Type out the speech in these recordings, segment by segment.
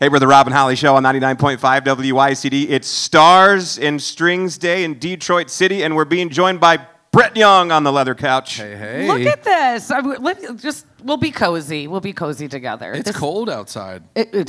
Hey, we're the Rob and Holly Show on 99.5 WYCD. It's Stars and Strings Day in Detroit City, and we're being joined by Brett Young on the leather couch. Hey, hey. Look at this. We'll be cozy. We'll be cozy together. It's cold outside.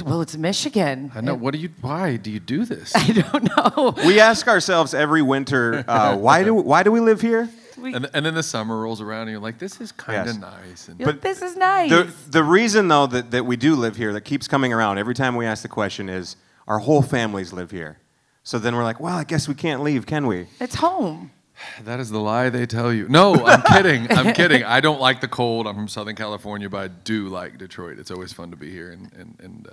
Well, it's Michigan. I know. Why do you do this? I don't know. We ask ourselves every winter, why do we live here? And then the summer rolls around and you're like, this is kind of Yes. nice. And But this is nice. The reason, though, that we do live here, that keeps coming around every time we ask the question is, our whole families live here. So then we're like, well, I guess we can't leave, can we? It's home. that is the lie they tell you. No, I'm kidding. I'm kidding. I don't like the cold. I'm from Southern California, but I do like Detroit. It's always fun to be here and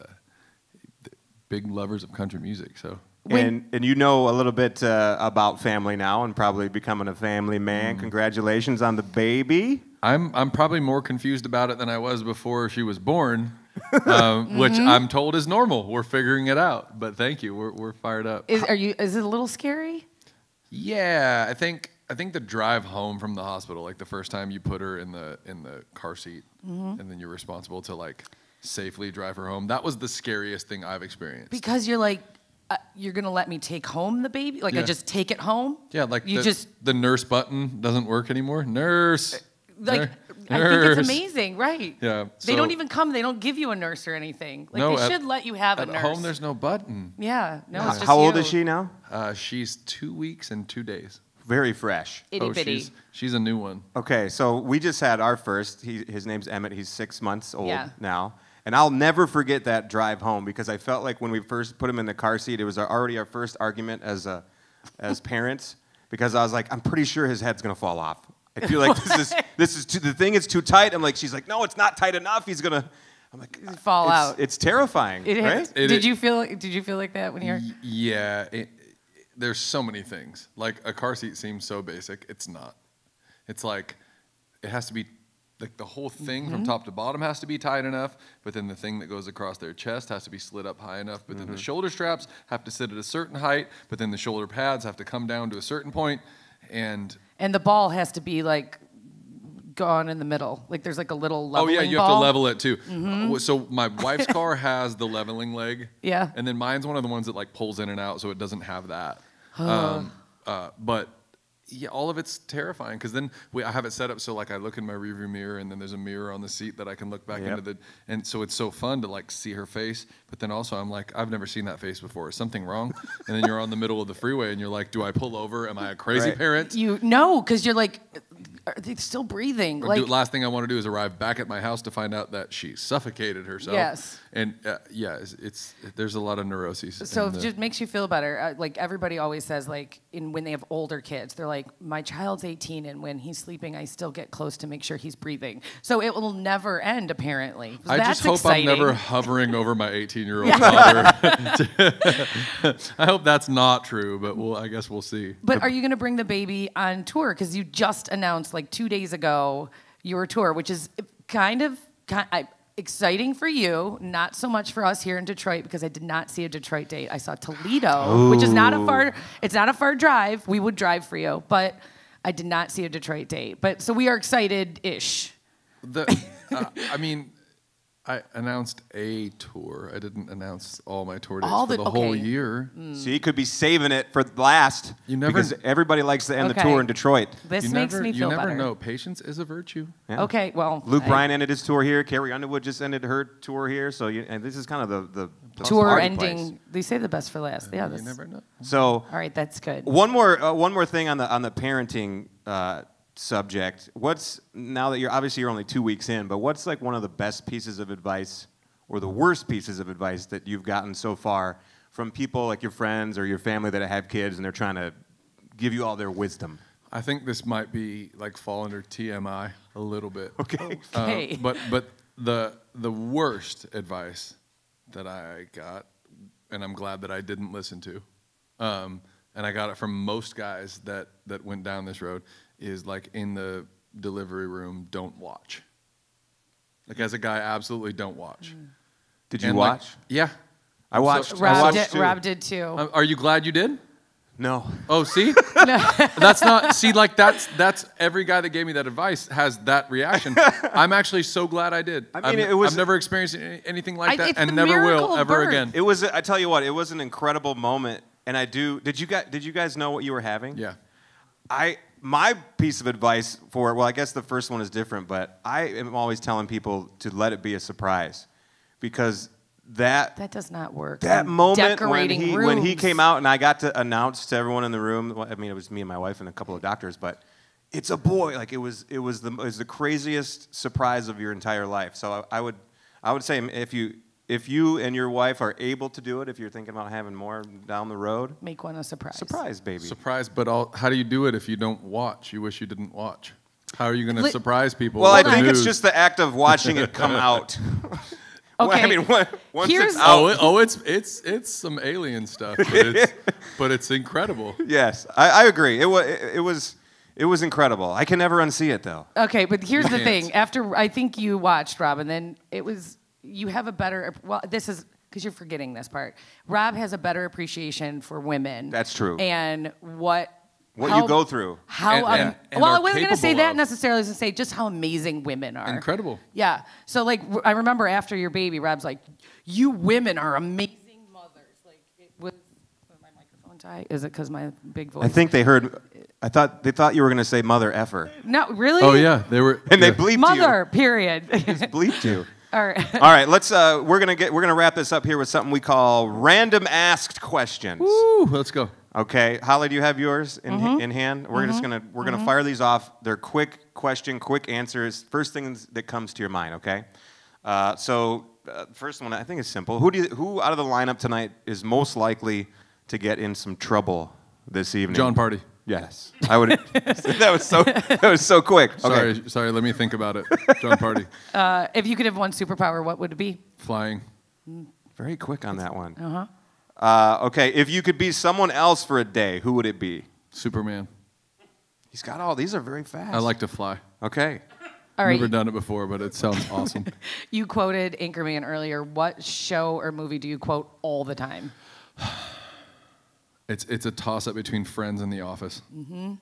big lovers of country music. So. And you know a little bit about family now and probably becoming a family man. Congratulations on the baby. I'm probably more confused about it than I was before she was born, which I'm told is normal. We're figuring it out. But thank you. We're fired up. Is it a little scary? Yeah, I think the drive home from the hospital, like the first time you put her in the car seat, and then you're responsible to like safely drive her home. That was the scariest thing I've experienced. Because you're like, you're gonna let me take home the baby? Like I just take it home? Yeah, like the nurse button doesn't work anymore. Nurse. Like Nurse. I think it's amazing, right? Yeah. They don't even come. They don't give you a nurse or anything. Like they should let you have a At nurse. home, there's no button. Yeah. No. It's just How old you. is she now? She's 2 weeks and 2 days. Very fresh. Itty bitty. She's a new one. Okay, so we just had our first. His name's Emmett. He's 6 months old now. And I'll never forget that drive home because I felt like when we first put him in the car seat, it was already our first argument as parents because I was like, I'm pretty sure his head's going to fall off. I feel like this is the thing is too tight. I'm like, she's like, no, it's not tight enough. He's going to, I'm like, fall out. It's terrifying, right? Did you feel like that when you're? Yeah. There's so many things. Like a car seat seems so basic. It's not. It's like it has to be like the whole thing from top to bottom has to be tight enough, but then the thing that goes across their chest has to be slid up high enough, but then the shoulder straps have to sit at a certain height, but then the shoulder pads have to come down to a certain point, and the ball has to be like gone in the middle. Like there's like a little leveling oh yeah, you ball. have to level it too. So my wife's car has the leveling leg. Yeah. And then mine's one of the ones that like pulls in and out, so it doesn't have that. But yeah, all of it's terrifying because then I have it set up so like I look in my rearview mirror and then there's a mirror on the seat that I can look back into and so it's so fun to like see her face. But then also I'm like, I've never seen that face before. Is something wrong? And then you're on the middle of the freeway and you're like, do I pull over? Am I a crazy parent? No, because you're like, are they still breathing? Last thing I want to do is arrive back at my house to find out that she suffocated herself. Yes. And there's a lot of neuroses. So it just makes you feel better. Like everybody always says, like when they have older kids, they're like, my child's 18, and when he's sleeping, I still get close to make sure he's breathing. So it will never end, apparently. I That's just hope exciting. I'm never hovering over my 18-year-old daughter. I hope that's not true, but I guess we'll see. But are you going to bring the baby on tour? Because you just announced like 2 days ago your tour, which is kind of exciting for you, not so much for us here in Detroit because I did not see a Detroit date. I saw Toledo, which is not a far drive. We would drive for you, but I did not see a Detroit date. But so we are excited-ish. I announced a tour. I didn't announce all my tour dates for the whole year. So you could be saving it for last because everybody likes to end the tour in Detroit. This makes me feel better. You never know. Patience is a virtue. Yeah. Okay, well. Luke Bryan ended his tour here. Carrie Underwood just ended her tour here. So and this is kind of the tour ending. Place. They say the best for last. Yeah, you never know. So all right, that's good. One more thing on the parenting subject. Now that you're only 2 weeks in, but what's like one of the best pieces of advice or the worst pieces of advice that you've gotten so far from people like your friends or your family that have kids and they're trying to give you all their wisdom? I think this might be like fall under TMI a little bit. Okay. But the worst advice that I got, and I'm glad that I didn't listen to, and I got it from most guys that went down this road, is like in the delivery room, don't watch. Like as a guy, absolutely don't watch. Did you watch? Yeah. I watched. Rob did too. Are you glad you did? No. Oh, see? That's not, see, like that's every guy that gave me that advice has that reaction. I'm actually so glad I did. I mean, I've never experienced anything like that and never will ever again. It was, I tell you what, it was an incredible moment. And did you guys know what you were having? Yeah. My piece of advice for it, well, I guess the first one is different, but I am always telling people to let it be a surprise. Because that does not work. That moment when he rooms. came out and I got to announce to everyone in the room, well, I mean, it was me and my wife and a couple of doctors, but it's a boy. Like it was the craziest surprise of your entire life. So I would say if you and your wife are able to do it, if you're thinking about having more down the road, make one a surprise. Surprise, baby. Surprise, but how do you do it if you don't watch? You wish you didn't watch. How are you going to surprise people? Well, I think it's just the act of watching it come out. Okay. Well, I mean, once it's out. It's some alien stuff, but it's incredible. Yes, I agree. It was incredible. I can never unsee it though. Okay, but here's the thing. After I think you watched Rob, and then you have a better. Well, this is because you're forgetting this part. Rob has a better appreciation for women. That's true. And what you go through. Well, I wasn't going to say that necessarily. I was going to say just how amazing women are. Incredible. Yeah. So, like, I remember after your baby, Rob's like, you women are amazing mothers. Like, it was my microphone tie? Is it because my big voice? I think they heard. They thought you were going to say mother effer. No, really? Oh, yeah. They were. And they bleeped mother, period. They just bleeped you. All right. All right, we're gonna wrap this up here with something we call random asked questions. Woo, let's go. Okay, Holly, do you have yours in hand? We're gonna fire these off. They're quick answers. First thing that comes to your mind. Okay. First one I think is simple. Who out of the lineup tonight is most likely to get in some trouble this evening? John Party. Yes, I would. that was so quick. Okay. Sorry. Let me think about it. John Party. If you could have one superpower, what would it be? Flying. Very quick on that one. Okay, if you could be someone else for a day, who would it be? Superman. He's got all these are very fast. I like to fly. Okay. All right. Never done it before, but it sounds awesome. You quoted Anchorman earlier. What show or movie do you quote all the time? It's a toss-up between Friends and The Office. Mm-hmm.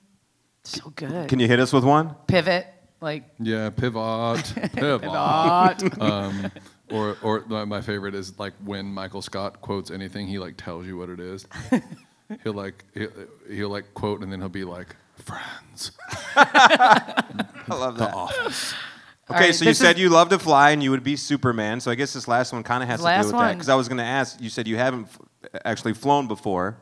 So good. Can you hit us with one? Pivot, like. Yeah, pivot. Or my favorite is like when Michael Scott quotes anything, he like tells you what it is. he'll like quote and then he'll be like, Friends. I love that. The Office. Okay, right, so you said you love to fly and you would be Superman. So I guess this last one kind of has to do with that. Because I was going to ask, you said you haven't actually flown before.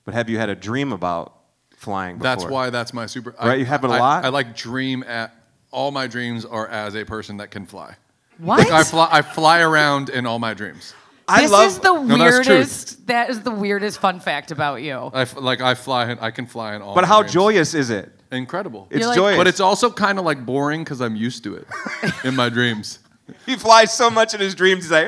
But have you had a dream about flying before? That's why that's my super. Right, you have it a lot? I like dream at, all my dreams are as a person that can fly. What? Like I fly around in all my dreams. That is the weirdest fun fact about you. I fly, I can fly in all But my how dreams. joyous is it? Incredible. It's joyous. But it's also kind of like boring because I'm used to it in my dreams. He flies so much in his dreams, he's like,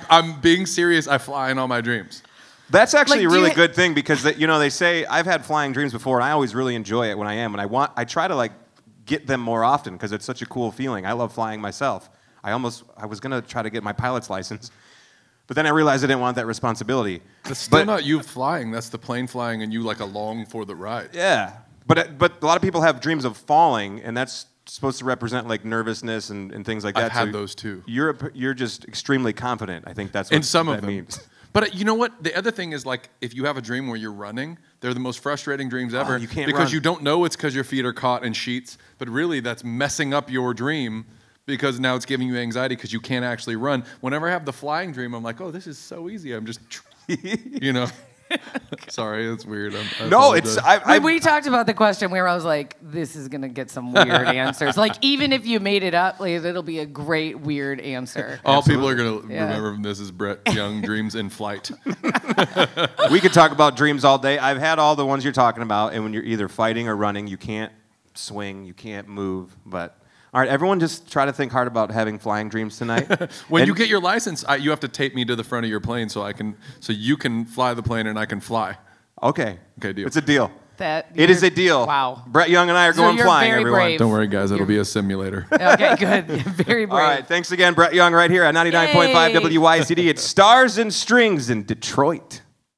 I'm being serious, I fly in all my dreams. That's actually a really good thing because they say I've had flying dreams before and I always really enjoy it when I am, and I try to like get them more often because it's such a cool feeling. I love flying myself. I was gonna try to get my pilot's license, but then I realized I didn't want that responsibility. That's still not you flying. That's the plane flying and you like along for the ride. Yeah, but a lot of people have dreams of falling, and that's supposed to represent like nervousness and things like that. I've had those too. You're just extremely confident. I think that's what in some that of them. means. But you know what? The other thing is, like, if you have a dream where you're running, they're the most frustrating dreams ever. You can't because run. you don't know it's because your feet are caught in sheets, but really that's messing up your dream because now it's giving you anxiety because you can't actually run. Whenever I have the flying dream, I'm like, oh, this is so easy. I'm just, you know. Sorry, it's weird. We talked about the question where I was like, this is going to get some weird answers. Like, even if you made it up, like, it'll be a great weird answer. All people are going to remember from this is Brett Young dreams in flight. We could talk about dreams all day. I've had all the ones you're talking about, and when you're either fighting or running, you can't swing, you can't move, but... All right, everyone just try to think hard about having flying dreams tonight. When you get your license, you have to tape me to the front of your plane so you can fly the plane and I can fly. Okay. Okay, deal. It's a deal. It is a deal. Wow. Brett Young and I are going flying, everyone. Brave. Don't worry, guys. It'll be a simulator. Okay, good. Very brave. All right, thanks again, Brett Young, right here at 99.5 WYCD. It's Stars and Strings in Detroit.